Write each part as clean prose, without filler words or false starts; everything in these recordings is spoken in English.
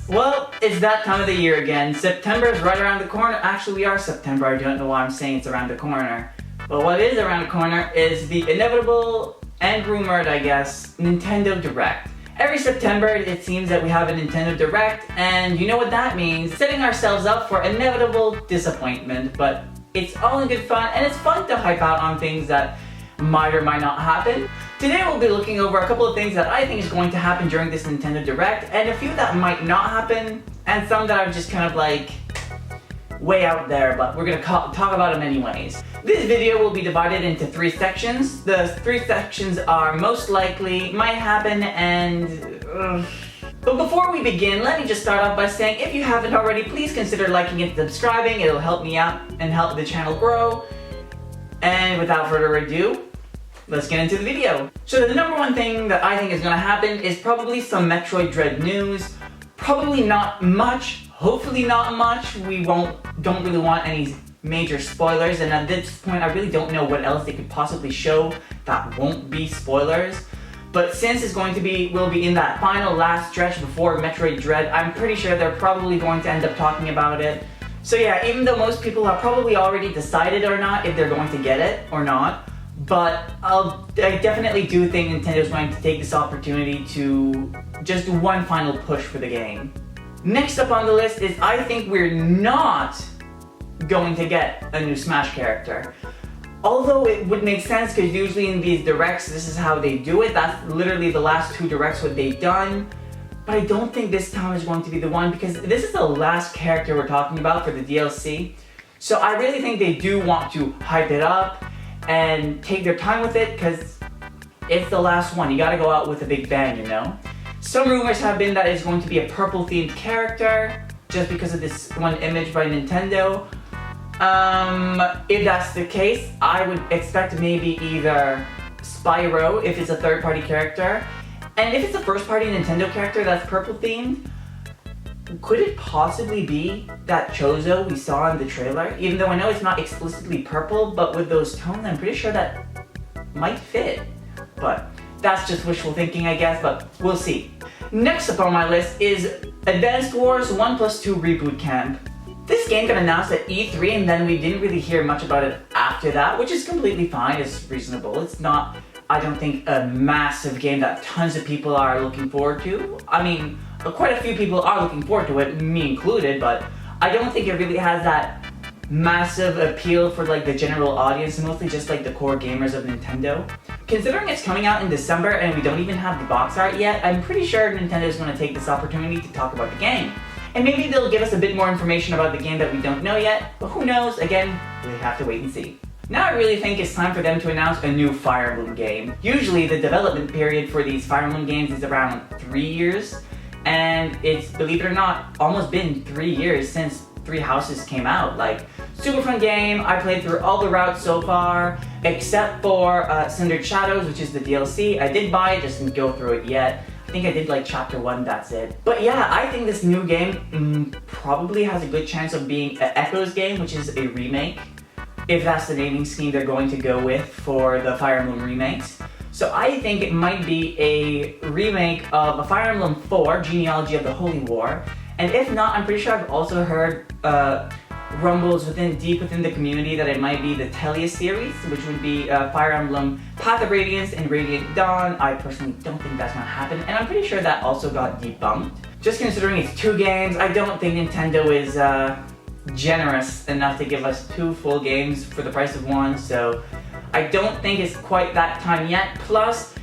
Well, it's that time of the year again. September is right around the corner. Actually, we are September. I don't know why I'm saying it's around the corner. But what is around the corner is the inevitable and rumored, I guess, Nintendo Direct. Every September, it seems that we have a Nintendo Direct, and you know what that means. Setting ourselves up for inevitable disappointment, but it's all in good fun, and it's fun to hype out on things that might or might not happen. Today we'll be looking over a couple of things that I think is going to happen during this Nintendo Direct, and a few that might not happen, and some that are just kind of like way out there, but we're gonna talk about them anyways. This video will be divided into 3 sections. The 3 sections are most likely, might happen, and But before we begin, let me just start off by saying, if you haven't already, please consider liking and subscribing. It'll help me out and help the channel grow. And without further ado, let's get into the video. So the number one thing that I think is gonna happen is probably some Metroid Dread news. Probably not much, hopefully not much. We don't really want any major spoilers, and at this point I really don't know what else they could possibly show that won't be spoilers. But since it's will be in that final last stretch before Metroid Dread, I'm pretty sure they're probably going to end up talking about it. So yeah, even though most people have probably already decided or not if they're going to get it or not, but I definitely do think Nintendo's going to take this opportunity to just do one final push for the game. Next up on the list is, I think we're not going to get a new Smash character. Although it would make sense, because usually in these directs this is how they do it. That's literally the last 2 directs what they've done. But I don't think this time is going to be the one, because this is the last character we're talking about for the DLC. So I really think they do want to hype it up and take their time with it, because it's the last one. You gotta go out with a big bang, you know? Some rumors have been that it's going to be a purple themed character, just because of this one image by Nintendo. If that's the case, I would expect maybe either Spyro, if it's a third-party character, and if it's a first-party Nintendo character that's purple themed, could it possibly be that Chozo we saw in the trailer? Even though I know it's not explicitly purple, but with those tones, I'm pretty sure that might fit. But that's just wishful thinking, I guess, but we'll see. Next up on my list is Advanced Wars 1+2 Reboot Camp. This game got announced at E3, and then we didn't really hear much about it after that, which is completely fine, it's reasonable. It's not, I don't think, a massive game that tons of people are looking forward to. I mean, quite a few people are looking forward to it, me included, but I don't think it really has that massive appeal for like the general audience, mostly just like the core gamers of Nintendo. Considering it's coming out in December and we don't even have the box art yet, I'm pretty sure Nintendo is going to take this opportunity to talk about the game. And maybe they'll give us a bit more information about the game that we don't know yet, but who knows? Again, we have to wait and see. Now I really think it's time for them to announce a new Fire Emblem game. Usually the development period for these Fire Emblem games is around 3 years, and it's, believe it or not, almost been 3 years since Three Houses came out. Like, super fun game. I played through all the routes so far, except for Sundered Shadows, which is the DLC. I did buy it, just didn't go through it yet. I think I did like chapter 1, that's it. But yeah, I think this new game probably has a good chance of being an Echoes game, which is a remake, if that's the naming scheme they're going to go with for the Fire Emblem remakes. So I think it might be a remake of a Fire Emblem 4, Genealogy of the Holy War. And if not, I'm pretty sure I've also heard rumbles deep within the community that it might be the Telia series, which would be Fire Emblem Path of Radiance and Radiant Dawn. I personally don't think that's gonna happen, and I'm pretty sure that also got debunked. Just considering it's 2 games, I don't think Nintendo is generous enough to give us 2 full games for the price of 1, so I don't think it's quite that time yet. Plus,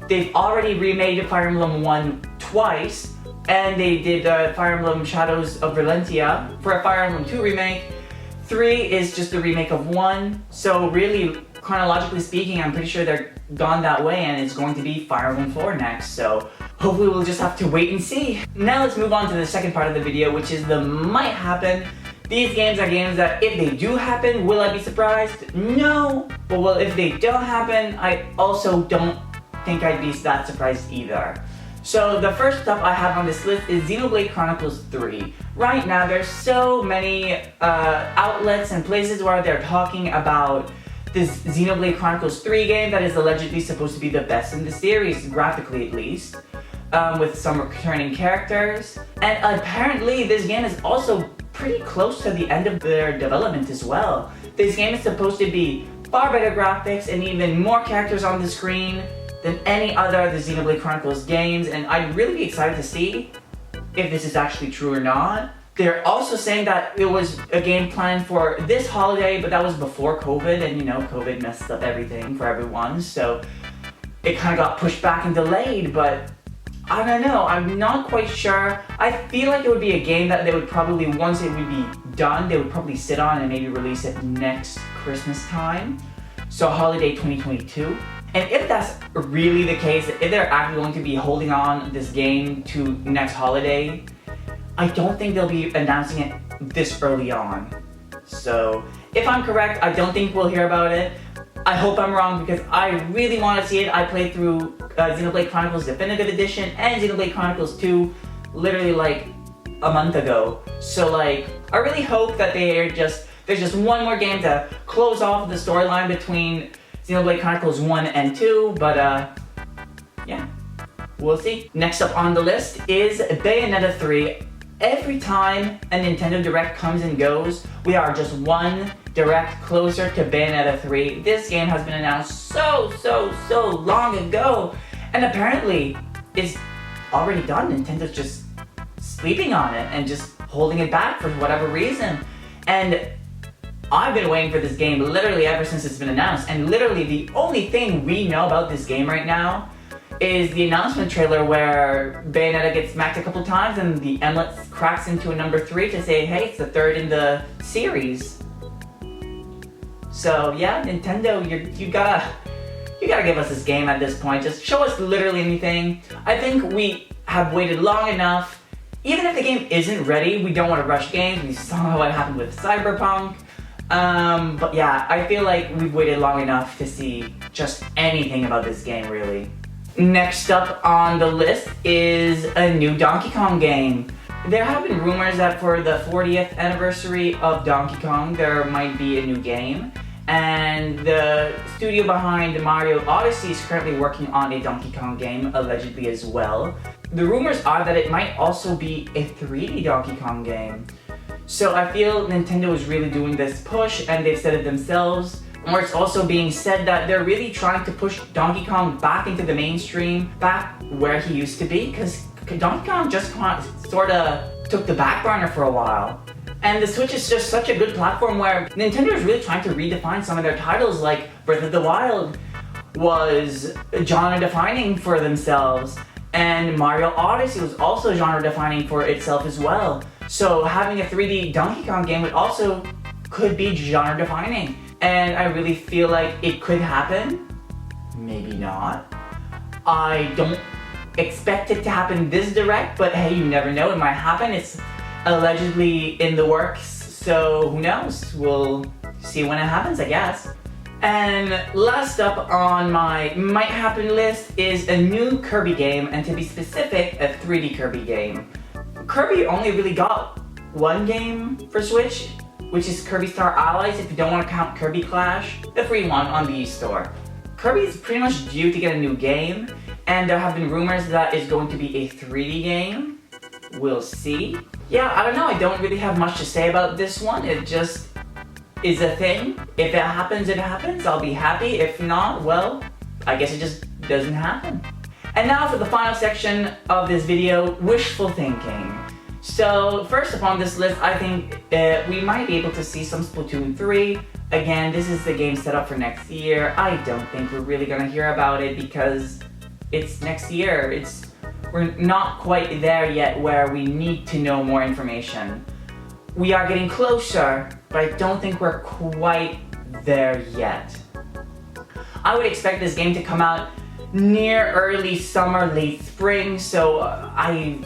they've already remade Fire Emblem 1 twice, and they did Fire Emblem Shadows of Valentia for a Fire Emblem 2 remake. 3 is just a remake of 1, so really, chronologically speaking, I'm pretty sure they're gone that way, and it's going to be Fire Emblem 4 next, so hopefully we'll just have to wait and see. Now let's move on to the second part of the video, which is the might happen. These games are games that if they do happen, will I be surprised? No, but well, if they don't happen, I also don't think I'd be that surprised either. So the first stuff I have on this list is Xenoblade Chronicles 3. Right now there's so many outlets and places where they're talking about this Xenoblade Chronicles 3 game that is allegedly supposed to be the best in the series, graphically at least. with some returning characters. And apparently this game is also pretty close to the end of their development as well. This game is supposed to be far better graphics and even more characters on the screen than any other of the Xenoblade Chronicles games, and I'd really be excited to see if this is actually true or not. They're also saying that it was a game planned for this holiday, but that was before COVID, and you know, COVID messed up everything for everyone, so it kind of got pushed back and delayed, but I don't know, I'm not quite sure. I feel like it would be a game that they would probably, once it would be done, they would probably sit on and maybe release it next Christmas time, so holiday 2022. And if that's really the case, if they're actually going to be holding on this game to next holiday, I don't think they'll be announcing it this early on. So if I'm correct, I don't think we'll hear about it. I hope I'm wrong because I really want to see it. I played through Xenoblade Chronicles Definitive Edition and Xenoblade Chronicles 2 literally like a month ago. So like, I really hope that there's just one more game to close off the storyline between Xenoblade Chronicles 1 and 2, but yeah, we'll see. Next up on the list is Bayonetta 3. Every time a Nintendo Direct comes and goes, we are just one Direct closer to Bayonetta 3. This game has been announced so long ago, and apparently it's already done. Nintendo's just sleeping on it and just holding it back for whatever reason. And I've been waiting for this game literally ever since it's been announced, and literally the only thing we know about this game right now is the announcement trailer where Bayonetta gets smacked a couple times and the Emlet cracks into a number 3 to say, hey, it's the third in the series. So yeah, Nintendo, you gotta give us this game at this point. Just show us literally anything. I think we have waited long enough. Even if the game isn't ready, we don't want to rush games. We saw what happened with Cyberpunk. But yeah, I feel like we've waited long enough to see just anything about this game, really. Next up on the list is a new Donkey Kong game. There have been rumors that for the 40th anniversary of Donkey Kong, there might be a new game. And the studio behind Mario Odyssey is currently working on a Donkey Kong game, allegedly as well. The rumors are that it might also be a 3D Donkey Kong game. So I feel Nintendo is really doing this push, and they've said it themselves. Or it's also being said that they're really trying to push Donkey Kong back into the mainstream, back where he used to be, because Donkey Kong just sort of took the back burner for a while. And the Switch is just such a good platform where Nintendo is really trying to redefine some of their titles, like Breath of the Wild was genre-defining for themselves, and Mario Odyssey was also genre-defining for itself as well. So having a 3D Donkey Kong game could be genre-defining. And I really feel like it could happen. Maybe not. I don't expect it to happen this direct, but hey, you never know, it might happen. It's allegedly in the works, so who knows? We'll see when it happens, I guess. And last up on my might happen list is a new Kirby game, and to be specific, a 3D Kirby game. Kirby only really got one game for Switch, which is Kirby Star Allies, if you don't want to count Kirby Clash, the free one on the eStore. Kirby is pretty much due to get a new game, and there have been rumors that it's going to be a 3D game. We'll see. Yeah, I don't know, I don't really have much to say about this one. It just is a thing. If it happens, it happens. I'll be happy. If not, well, I guess it just doesn't happen. And now for the final section of this video, wishful thinking. So first up on this list, I think we might be able to see some Splatoon 3. Again, this is the game set up for next year. I don't think we're really gonna hear about it because it's next year. We're not quite there yet where we need to know more information. We are getting closer, but I don't think we're quite there yet. I would expect this game to come out near early summer, late spring, so I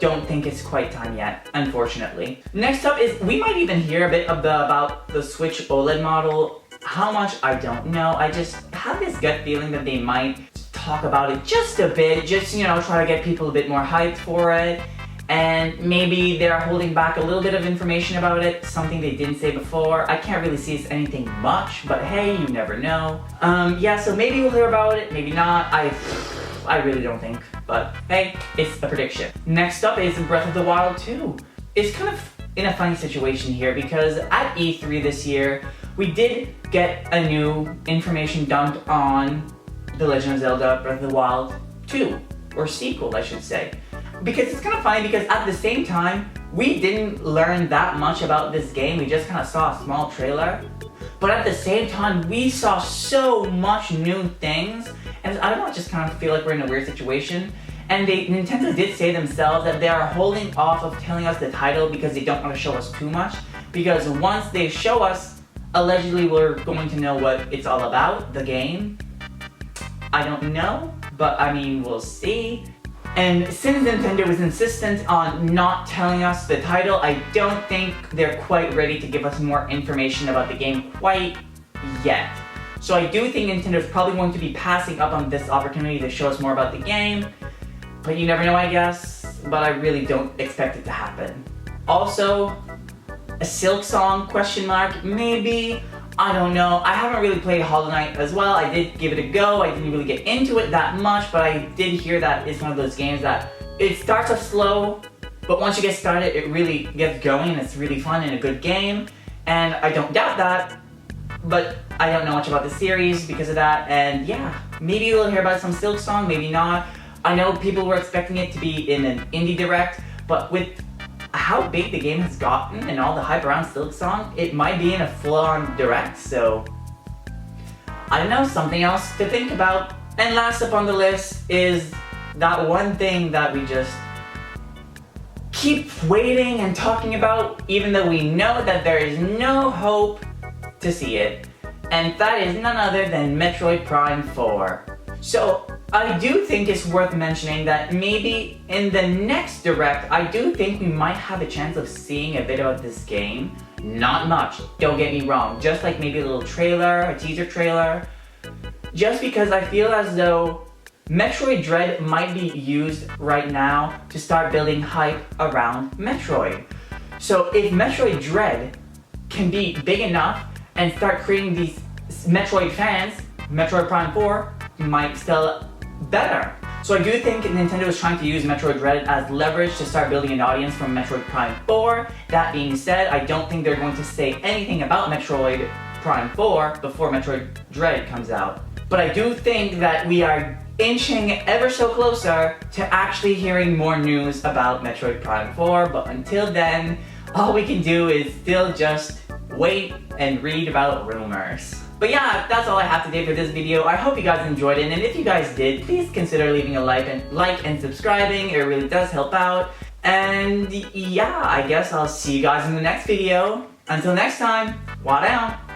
don't think it's quite time yet, unfortunately. Next up is, we might even hear a bit about the Switch OLED model. How much, I don't know. I just have this gut feeling that they might talk about it just a bit, just, you know, try to get people a bit more hyped for it. And maybe they're holding back a little bit of information about it, something they didn't say before. I can't really see it's anything much, but hey, you never know. Yeah, so maybe we'll hear about it, maybe not. I really don't think, but But hey, it's a prediction. Next up is Breath of the Wild 2. It's kind of in a funny situation here because at E3 this year, we did get a new information dumped on The Legend of Zelda Breath of the Wild 2, or sequel I should say. Because it's kind of funny because at the same time, we didn't learn that much about this game, we just kind of saw a small trailer. But at the same time, we saw so much new things, and I don't know, I just kind of feel like we're in a weird situation. And Nintendo did say themselves that they are holding off of telling us the title because they don't want to show us too much. Because once they show us, allegedly we're going to know what it's all about, the game. I don't know, but I mean, we'll see. And since Nintendo was insistent on not telling us the title, I don't think they're quite ready to give us more information about the game quite yet. So I do think Nintendo's probably going to be passing up on this opportunity to show us more about the game. But you never know, I guess. But I really don't expect it to happen. Also, a Silksong question mark, maybe. I don't know. I haven't really played Hollow Knight as well. I did give it a go. I didn't really get into it that much, but I did hear that it's one of those games that it starts off slow, but once you get started, it really gets going and it's really fun and a good game. And I don't doubt that, but I don't know much about the series because of that. And yeah, maybe we'll hear about some Silksong, maybe not. I know people were expecting it to be in an indie direct, but with how big the game has gotten and all the hype around Silksong, it might be in a full-on direct, so I don't know, something else to think about. And last up on the list is that one thing that we just keep waiting and talking about, even though we know that there is no hope to see it, and that is none other than Metroid Prime 4. So I do think it's worth mentioning that maybe in the next Direct, I do think we might have a chance of seeing a bit about this game. Not much, don't get me wrong, just like maybe a little trailer, a teaser trailer. Just because I feel as though Metroid Dread might be used right now to start building hype around Metroid. So if Metroid Dread can be big enough and start creating these Metroid fans, Metroid Prime 4 might sell better. So I do think Nintendo is trying to use Metroid Dread as leverage to start building an audience from Metroid Prime 4. That being said, I don't think they're going to say anything about Metroid Prime 4 before Metroid Dread comes out. But I do think that we are inching ever so closer to actually hearing more news about Metroid Prime 4, but until then, all we can do is still just wait and read about rumors. But yeah, that's all I have today for this video. I hope you guys enjoyed it, and if you guys did, please consider leaving a like and subscribing. It really does help out. And yeah, I guess I'll see you guys in the next video. Until next time, Wa down!